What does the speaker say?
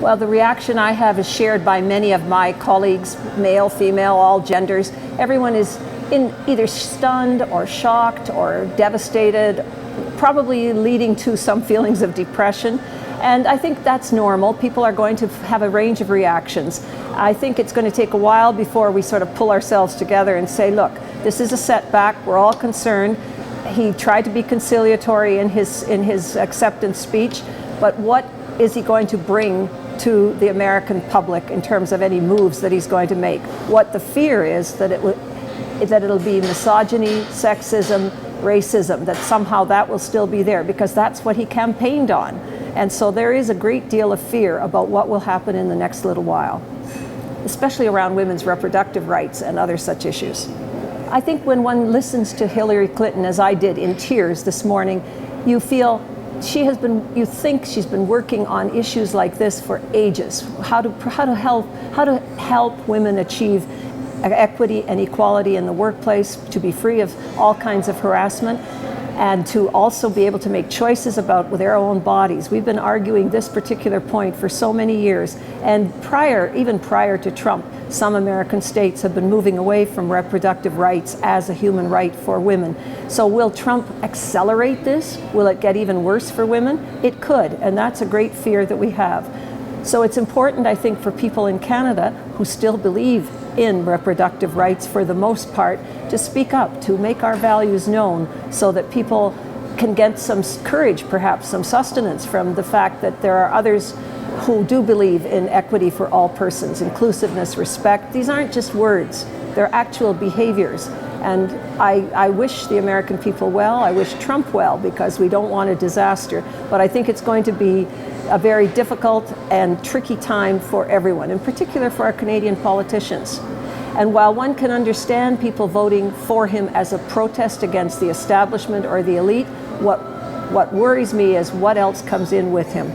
Well, the reaction I have is shared by many of my colleagues, male, female, all genders. Everyone is either stunned or shocked or devastated, probably leading to some feelings of depression. And I think that's normal. People are going to have a range of reactions. I think it's going to take a while before we sort of pull ourselves together and say, look, this is a setback. We're all concerned. He tried to be conciliatory in his acceptance speech, but what is he going to bring to the American public in terms of any moves that he's going to make? What the fear is that it'll be misogyny, sexism, racism, that somehow that will still be there, because that's what he campaigned on. And so there is a great deal of fear about what will happen in the next little while, especially around women's reproductive rights and other such issues. I think when one listens to Hillary Clinton, as I did in tears this morning, you feel you think she's been working on issues like this for ages. How to help women achieve equity and equality in the workplace, to be free of all kinds of harassment, and to also be able to make choices about their own bodies. We've been arguing this particular point for so many years, and even prior to Trump, some American states have been moving away from reproductive rights as a human right for women. So will Trump accelerate this? Will it get even worse for women? It could, and that's a great fear that we have. So it's important, I think, for people in Canada who still believe in reproductive rights for the most part, to speak up, to make our values known, so that people can get some courage, perhaps some sustenance from the fact that there are others who do believe in equity for all persons, inclusiveness, respect. These aren't just words, they're actual behaviors. And I wish the American people well, I wish Trump well, because we don't want a disaster. But I think it's going to be a very difficult and tricky time for everyone, in particular for our Canadian politicians. And while one can understand people voting for him as a protest against the establishment or the elite, what worries me is what else comes in with him.